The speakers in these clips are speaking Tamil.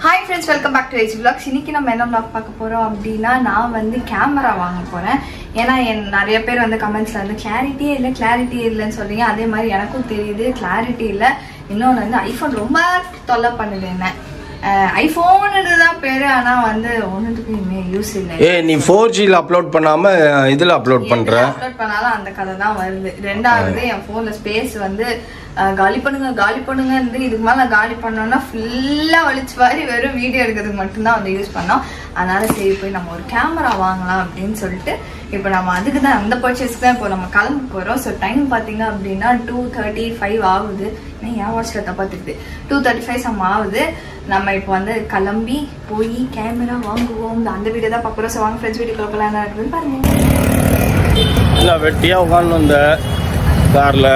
Hi friends, welcome back to H Vlogs. இன்னைக்கு நம்ம என்ன vlog பார்க்க போறோம் அப்படினா நான் வந்து கேமரா வாங்க போறேன். ஏனா நிறைய பேர் வந்து கமெண்ட்ஸ்ல வந்து கிளாரிட்டியே இல்லன்னு சொல்றீங்க. அதே மாதிரி எனக்கும் தெரியுது கிளாரிட்டி இல்ல. இன்னொன்னு வந்து ஐபோன் ரொம்ப தொல்லை பண்ணுது என்ன. ஐபோன்ன்றதான் பேரு ஆனா வந்து ஒண்ணுத்துக்குமே யூஸ் இல்ல. நீ 4G ல அப்லோட் பண்ணாம இதுல அப்லோட் பண்ற. அப்லோட் பண்ணாலும் அந்த கதை தான் வருது. ரெண்டாவது என் போன்ல ஸ்பேஸ் வந்து காலி பண்ணுங்க இதுக்கு மேல காலி பண்ணோம்னா ஃபுல்லா வலிச்சு வாரி வெறும் வீடியோ எடுக்கிறதுக்கு மட்டும்தான் வந்து யூஸ் பண்ணோம். அதனால சரி போய் நம்ம ஒரு கேமரா வாங்கலாம் அப்படின்னு சொல்லிட்டு இப்போ நம்ம அதுக்கு தான் அந்த பர்ச்சேஸ்க்கு தான் இப்போ நம்ம கிளம்ப போறோம். ஸோ டைம் பார்த்தீங்க அப்படின்னா 2:35 ஆகுது. என் வாட்ச்ல தப்பா தெரியுது 2:35 சம் ஆகுது. நம்ம இப்போ வந்து கிளம்பி போய் கேமரா வாங்குவோம். அந்த வீடியோ தான் பார்க்குறோம். ஸோ வாங்க ஃப்ரெண்ட்ஸ் வீடியோ பார்க்கலாம் என்ன இருக்குன்னு பாருங்க. இல்லை வெட்டியா உட்காந்து வந்த கார்ல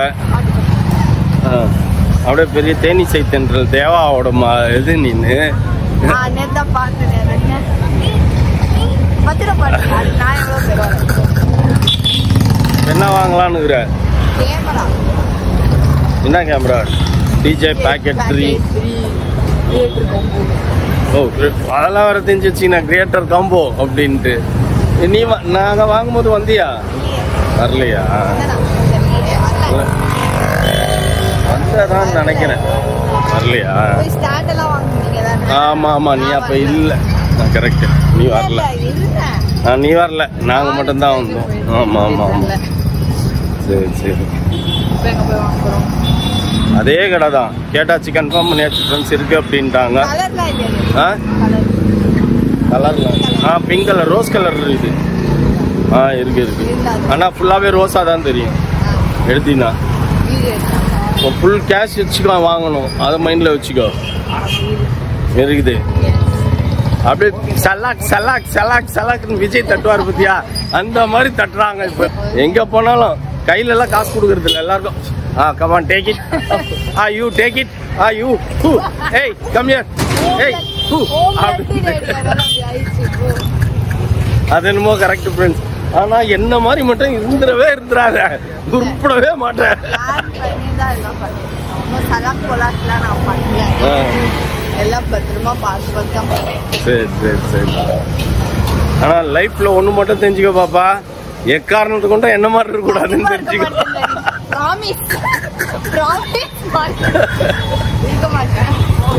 அப்படியே பெரிய தேனிசை தென்றல் தேவாவோட இது நீனு என்ன வாங்கலான்னு என்ன கேமரா டிஜே பேக்கெட் 3 ஓ அதெல்லாம் வேற தெரிஞ்சிச்சுன்னா கிரியேட்டர் காம்போ அப்படின்ட்டு நீ நாங்க வாங்கும்போது வந்தியா வரலையா வந்ததான் நினைக்கிறேன் வரலையா ஆமா ஆமா நீ அப்ப இல்ல கரெக்ட் நீ வரல நீ வரல நாங்க மட்டும்தான் வந்தோம் ஆமா ஆமா ஆமா சரி சரி அதே கடை தான் கேட்டாச்சு கன்ஃபார்ம் பண்ணியாச்சு ஃப்ரெண்ட்ஸ் இருக்கு அப்படின்ட்டாங்க கலர்ல பிங்க் கலர் ரோஸ் கலர் இருக்கு இருக்கு ஆனா ஃபுல்லாவே ரோஸா தான் தெரியும் எடுத்தீங்கன்னா ஃபுல் கேஷ் வச்சுக்கலாம் வாங்கணும் அதை மைண்ட்ல வச்சுக்கோ இருக்குது அப்படியே சலாக் சலாக் சலாக் சலாக்னு விஜய் தட்டுவார் பத்தியா அந்த மாதிரி தட்டுறாங்க இப்ப எங்க போனாலும் கையில எல்லாம் காசு கொடுக்கறது இல்லை எல்லாருக்கும் come on take it you take it you hey come here hey அது என்னமோ கரெக்ட் ஃப்ரெண்ட்ஸ் ஆனா என்ன மாதிரி மட்டும் இருந்துடாத உருப்படவே மாட்டேன் சரி சரி சரி ஆனா லைஃப்ல ஒண்ணு மட்டும் தெரிஞ்சுக்க பாப்பா எக்காரணத்தை கொண்டா என்ன மாதிரி இருக்க கூடாதுன்னு தெரிஞ்சுக்க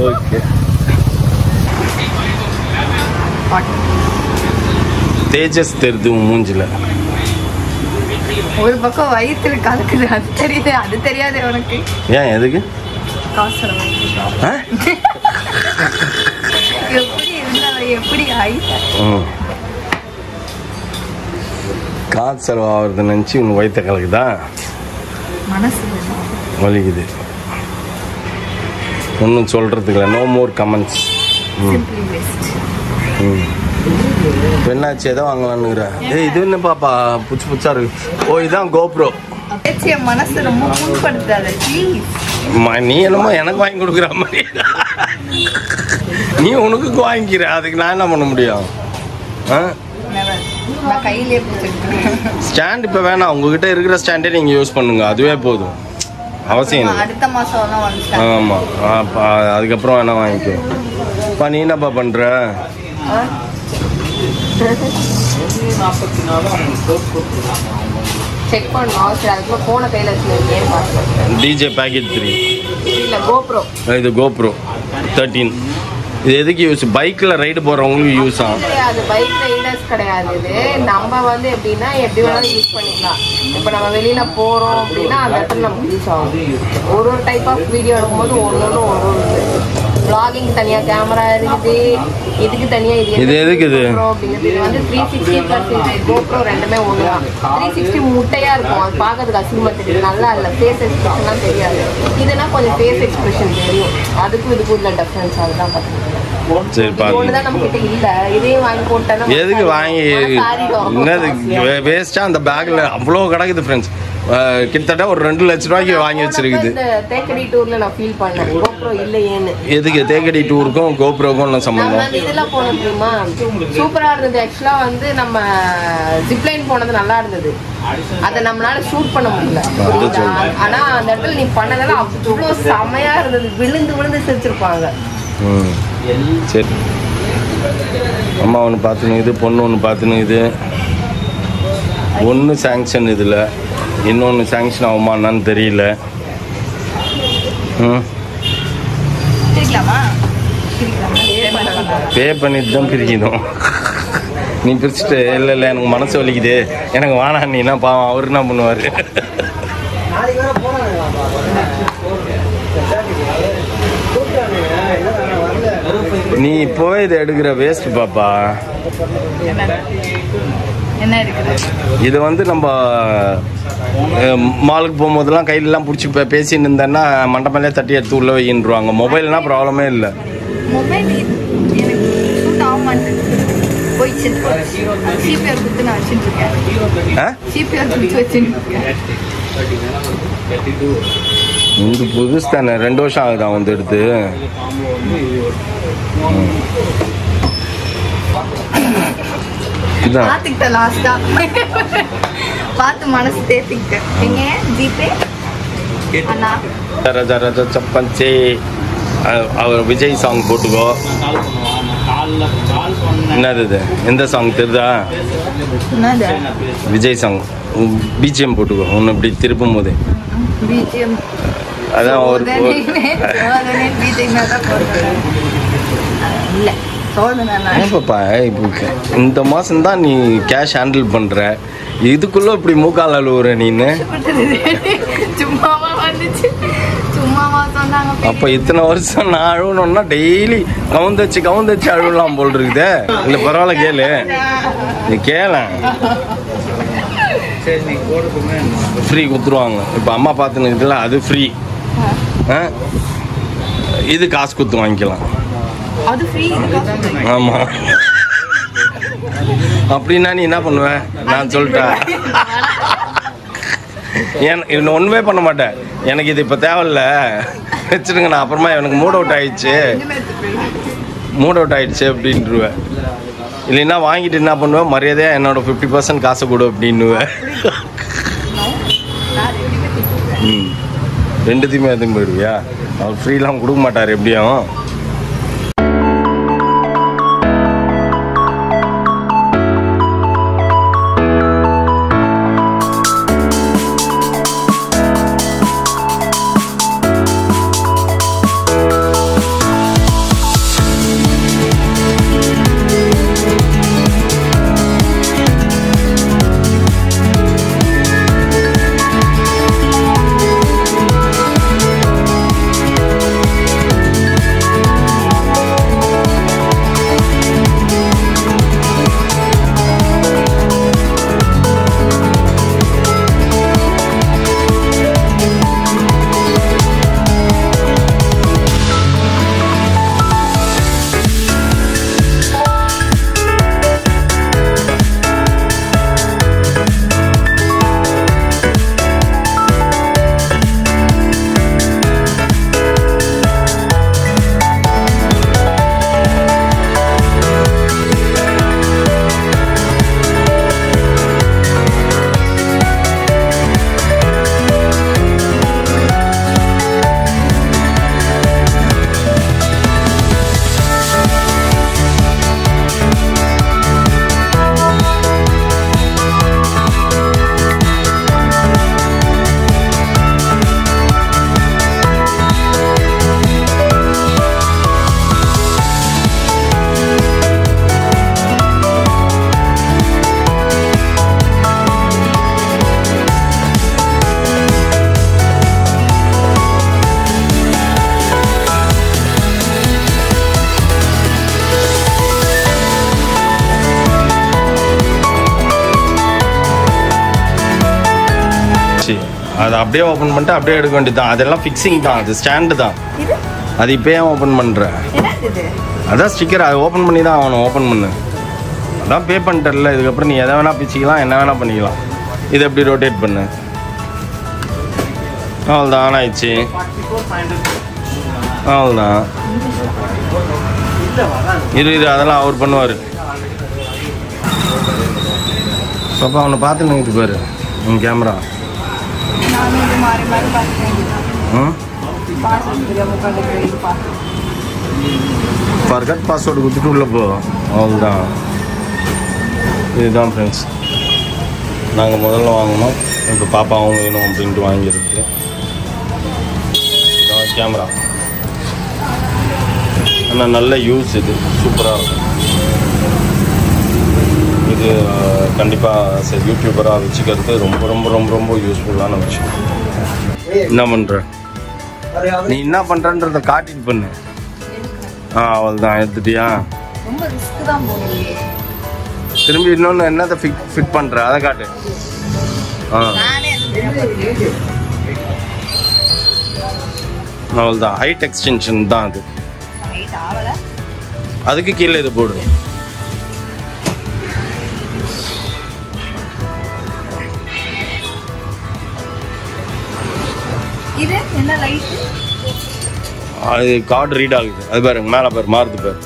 ஓகே தேஜஸ் தெரியுது மூஞ்சில ஒரு பக்கம் வயிற்றுல கலக்குது அது தெரியாது உனக்கு ஏன் எதுக்கு எப்படி இருந்தாலும் எப்படி காசு செலவாகிறது நினைச்சு உன் வயிற்ற கலக்குதா மனசு வலிக்குது ஒன்றும் சொல்றதுக்கு இல்லை நோ மோர் கமெண்ட்ஸ் என்னாச்சு எதை வாங்கலான்னு இது என்ன பாப்பா புச்சு புச்சா இருக்கு ஓ இதான் கோப்ரோ மனசு ரொம்ப புண்படுத்தாத நீ என்னமோ எனக்கு வாங்கி கொடுக்குற மாதிரி நீ உனக்கு வாங்கிக்கிற அதுக்கு நான் என்ன பண்ண முடியும் ஸ்டாண்ட் இப்ப வேணாம் உங்ககிட்ட இருக்கிற ஸ்டாண்டே நீங்க யூஸ் பண்ணுங்க அதுவே போதும் அவசியம் இல்லை அடுத்த மாசம் ஆமா அதுக்கப்புறம் வேணா வாங்கிக்கோ நீ என்னப்பா பண்ற செக் பண்ணோம் போன கையில டிஜே பேக்கெட் 3 இல்ல கோப்ரோ இது கோப்ரோ 13 இது எதுக்கு யூஸ் பைக்ல ரைடு போறவங்களுக்கு யூஸ் ஆகும் அது பைக் ரைடர்ஸ் கிடையாது இது நம்ம வந்து எப்படின்னா எப்படி வேணாலும் யூஸ் பண்ணிக்கலாம் இப்போ நம்ம வெளியில போறோம் அப்படின்னா அந்த இடத்துல நமக்கு யூஸ் ஆகும் ஒரு டைப் ஆஃப் வீடியோ எடுக்கும்போது ஒவ்வொரு vlogging தனியா கேமரா இருக்குது இதுக்கு தனியா இது எதுக்கு இது இது வந்து 360 பிளஸ் GoPro ரெண்டுமே ஒண்ணுதான் 360 முட்டையா இருக்கும் அது பார்க்கிறதுக்கு அசிங்கமா தெரியும் நல்லா இல்ல ஃபேஸ் எக்ஸ்பிரஷன்லாம் தெரியாது இதுனா கொஞ்சம் ஃபேஸ் எக்ஸ்பிரஷன் தெரியும் அதுக்கும் இதுக்கு உள்ள டிஃபரன்ஸ் அதுதான் பாத்தீங்க சரி பாருங்க ஒண்ணுதான் நம்ம கிட்ட இல்ல இதே வாங்கி போட்டா எதுக்கு வாங்கி என்னது வேஸ்டா அந்த பேக்ல அவ்வளவு கிடக்குது ஃப்ரெண்ட்ஸ் கிட்டத்தட்ட ஒரு 2 லட்சம் ரூபாய்க்கு வாங்கி வச்சிருக்குது தேக்கடி டூர்ல நான் ஃபீல் பண்ணேன் GoPro இல்லையேன்னு எதுக்கு தேக்கடி டூருக்கும் GoProக்கும் என்ன சம்பந்தம் இதெல்லாம் போனோம் தெரியுமா சூப்பரா இருந்தது ஆக்சுவலா வந்து நம்ம ஜிப்லைன் போனது நல்லா இருந்தது அதை நம்மளால ஷூட் பண்ண முடியல ஆனா அந்த இடத்துல நீ பண்ணதால அவ்வளவு செமையா இருந்தது விழுந்து விழுந்து சிரிச்சிருப்பாங்க சரி அம்மா ஒன்று பார்த்துனுக்குது, பொண்ணு ஒன்று பார்த்துனுக்குது. ஒன்று சேங்ஷன் இதில், இன்னொன்று சேங்ஷன் ஆகுமான்னு தெரியல. பே பண்ணிட்டு தான் பிரிக்கணும். நீ பிரிச்சுட்டு இல்லை இல்லை எனக்கு மனசு வலிக்குது எனக்கு வானா நீனா பாவம் அவர் என்ன பண்ணுவார். நீ இப்போவே இதை எடுக்கிற வேஸ்ட் பாப்பா. இது வந்து நம்ம மாலுக்கு போகும்போதெல்லாம் கையிலலாம் பிடிச்சி பேசின்னு இருந்தேன்னா மண்டபமே தட்டி எடுத்து உள்ள வைக்கின்றுவாங்க. மொபைல்னா ப்ராப்ளமே இல்லை. இது புதுசு தானே, 2 வருஷம் ஆகுதா வந்து எடுத்து. சப்பன்சி அவர் விஜய் சாங் போட்டுக்கோ. என்னது இது, எந்த சாங் தெரியுதா? விஜய் சாங் பிஜிஎம் போட்டுக்கோ. ஒன்று இப்படி திருப்பும் போது அதான் ஒரு பாப்பா. இப்போ இந்த மாதம் தான் நீ கேஷ் ஹேண்டில் பண்ணுற, இதுக்குள்ள இப்படி மூக்கால் அழுவுற நீன்னு. அப்போ இத்தனை வருஷம் நான் அழுவணும்னா டெய்லி கவுந்தச்சு அழுவலாம் போல் இருக்குதே. இல்லை பரவாயில்ல கேளு, நீ கேள ஃப்ரீ கொடுத்துருவாங்க. இப்போ அம்மா பார்த்துன்னு அது ஃப்ரீ. இது காசு கொடுத்து வாங்கிக்கலாம். ஆமா அப்படின்னா நீ என்ன பண்ணுவ? நான் சொல்லிட்டேன் இன்னும் ஒன்றுமே பண்ண மாட்டேன். எனக்கு இது இப்போ தேவையில்ல வச்சுருங்க, நான் அப்புறமா எனக்கு மூட் அவுட் ஆயிடுச்சு அப்படின்ட்டுருவேன். இல்லைன்னா வாங்கிட்டு என்ன பண்ணுவேன், மரியாதையாக என்னோட 50% காசை கொடு அப்படின்னுவேன். ரெண்டுத்தையுமே எதுவும் போயிடுவியா? அவர் ஃப்ரீலாம் கொடுக்க மாட்டார் எப்படியும். அதை அப்படியே ஓப்பன் பண்ணிட்டு அப்படியே எடுக்க வேண்டியது தான். அதெல்லாம் ஃபிக்ஸிங் தான், அது ஸ்டாண்டு தான். அது இப்போயே ஓப்பன் பண்ணுறேன். அதான் ஸ்டிக்கர், அதை ஓப்பன் பண்ணி தான் ஆகணும். ஓப்பன் பண்ணு, அதான் பே பண்ணிட்டல. இதுக்கப்புறம் நீ எதை வேணால் பிச்சுக்கலாம், என்ன வேணால் பண்ணிக்கலாம். இதை எப்படி ரொட்டேட் பண்ணு, அவ்வளோதான். ஆன் ஆயிடுச்சு, அவ்வளோதான். இது அதெல்லாம் அவர் பண்ணுவார். பாப்பா அவனை பார்த்துன்னு இது பாரு உன் கேமரா. ஃபர்கட் பாஸ்வேர்டு கொடுத்துட்டு உள்ளே போ. அவ்வளோதான். இதுதான் ஃப்ரெண்ட்ஸ் நாங்கள் முதல்ல வாங்கினோம். இப்போ பாப்பாவும் வேணும் அப்படின்ட்டு வாங்கியிருக்கு. இதான் கேமரா. ஆனால் நல்ல யூஸ் இது சூப்பராக இருக்கும். இது கண்டிப்பாக சரி யூடியூபராக வச்சுக்கிறது ரொம்ப ரொம்ப ரொம்ப ரொம்ப யூஸ்ஃபுல்லான விஷயம். என்ன பண்ணுற நீ என்ன பண்ணுறன்றத காட்டிட்டு பண்ணு. அவ்வளோதான். எடுத்துட்டியா? ரொம்ப ரிஸ்க் தான் போடுறீங்க. திரும்பி இன்னொன்று என்னதை ஃபிட் பண்ணுற அதை காட்டு. அவ்வளோதான். ஹைட் எக்ஸ்டென்ஷன் தான் அது. அதுக்கு கீழே இது போடு. இது என்ன லைட்? அது கார்டு ரீட் ஆகுது. அது பாருங்க மேலே பாரு மாறுது பாரு.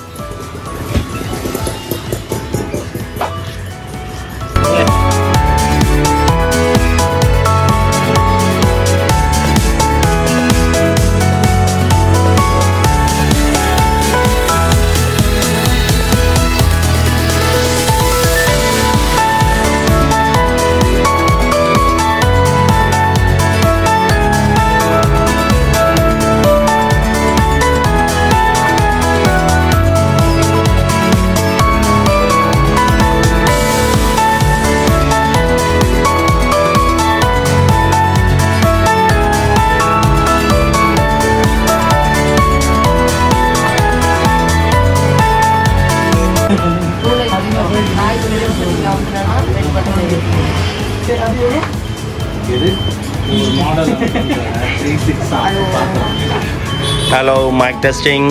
Hello mic testing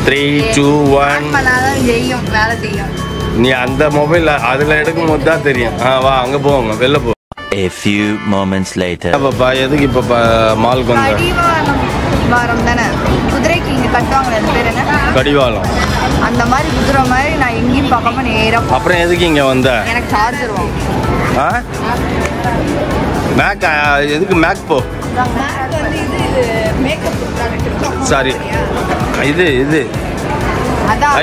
3 2 1. வேலை செய்யும். நீ அந்த மொபைல் அதில் எடுக்கும் போது தான் தெரியும். வா அங்கே போவோங்க வெளில போ. A few moments later. பாப்பா எதுக்கு இப்போ மாலுக்கு வந்த? கடிவாரம் தானே குதிரைக்கு இங்கே கட்டுவாங்க. அது பேர் என்ன? கடிவாளம். அந்த மாதிரி குதிரை மாதிரி நான் எங்கேயும் பார்க்காம நேராக. அப்புறம் எதுக்கு இங்கே வந்த? எனக்கு சார்ஜர் வாங்க. மேக் எதுக்கு மேக் போ? சாரி இது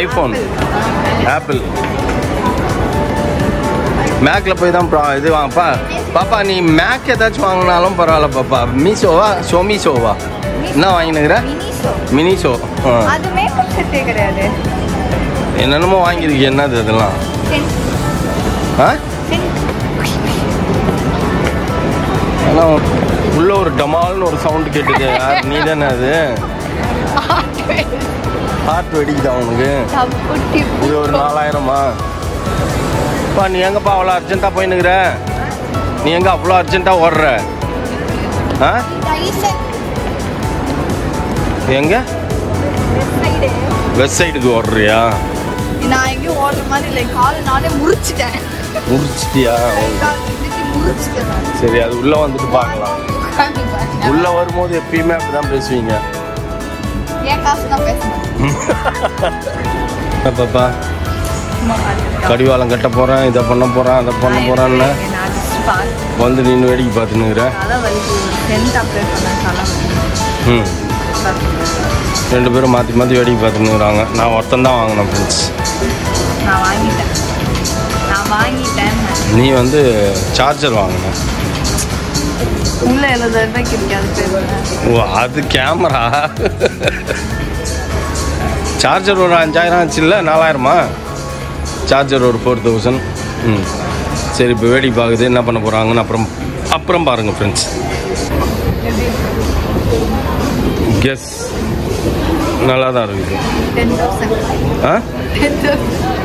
ஐஃபோன் ஆப்பிள். மேக்கில் போய் தான் இது வாங்கப்பா. பாப்பா நீ மேக் ஏதாச்சும் வாங்கினாலும் பரவாயில்ல பாப்பா. மீஷோவா ஷோவா என்ன வாங்கினுங்கிற? மினிஷோ. அது மேக்கப் செட்டே கிடையாது. என்னென்னமோ வாங்கியிருக்கு. என்னது அதெல்லாம்? ஆனால் உள்ள ஒரு டமால்னு ஒரு சவுண்டு கேட்டுது. நீ தானே அது? ஹார்ட் வெடிக்குதா உனக்கு? இது ஒரு 4000மா? பா நீ எங்கப்பா அவ்வளோ அர்ஜென்ட்டாக போயின்னுக்குற? நீ எங்க அவ்வளோ அர்ஜென்ட்டாக ஓடுற? எங்க வெஸ்ட் சைடுக்கு ஓடுறியா? நான் எங்கேயும் ஓடுற மாதிரி இல்லை. காலை நானே முறிச்சிட்டேன். முடிச்சிட்டியா? சரி அது உள்ள வந்துட்டு பார்க்கலாம். உள்ள வரும்போது எப்பயுமே அப்படிதான் பேசுவீங்க. பாப்பா கடிவாளம் கட்ட போறேன், இதை பண்ண போறேன், அதை பண்ண போறேன்னு வந்து நீ வேடிக்கை பார்த்துன்னுக்குற. ரெண்டு பேரும் மாற்றி மாற்றி வேடிக்கை பார்த்துன்னுக்குறாங்க. நான் ஒருத்தன் தான் வாங்கினேன் ஃப்ரெண்ட்ஸ். நீ வந்து சார்ஜர் வாங்கின. ஓ அது கேமரா. சார்ஜர் ஒரு 5000 ஆச்சுல்ல? 4000மா? சார்ஜர் ஒரு 4000. சரி இப்போ வேடிக்கை பார்க்குது என்ன பண்ண போகிறாங்கன்னு அப்புறம் பாருங்கள் ஃப்ரெண்ட்ஸ். கெஸ் நல்லா தான் இருக்குது.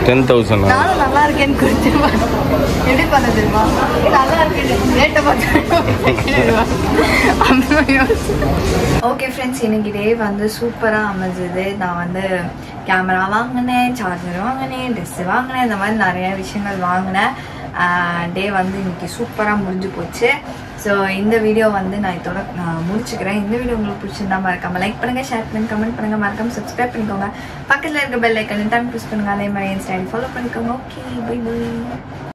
10,000. நல்லா இருக்கேன்னு எப்படி பண்ண தெரியுமா? நல்லா ஓகே ஃப்ரெண்ட்ஸ், இன்னைக்கு டே வந்து சூப்பராக அமைஞ்சது. நான் வந்து கேமரா வாங்கினேன், சார்ஜர் வாங்கினேன், ட்ரெஸ்ஸு வாங்கினேன், இந்த மாதிரி நிறைய விஷயங்கள் வாங்கினேன். டே வந்து இன்னைக்கு சூப்பராக முடிஞ்சு போச்சு. ஸோ இந்த வீடியோ வந்து நான் இதோட முடிச்சுக்கிறேன். இந்த வீடியோ உங்களுக்கு பிடிச்சிருந்தா மறக்காம லைக் பண்ணுங்கள், ஷேர் பண்ணுங்கள், கமெண்ட் பண்ணுங்கள், மறக்காம சப்ஸ்கிரைப் பண்ணிக்கோங்க. பக்கத்தில் இருக்க பெல் ஐக்கன் ப்ரெஸ் பண்ணுங்கள். அதே மாதிரி இன்ஸ்டாகிராம் ஃபாலோ பண்ணிக்கோங்க. Okay bye by.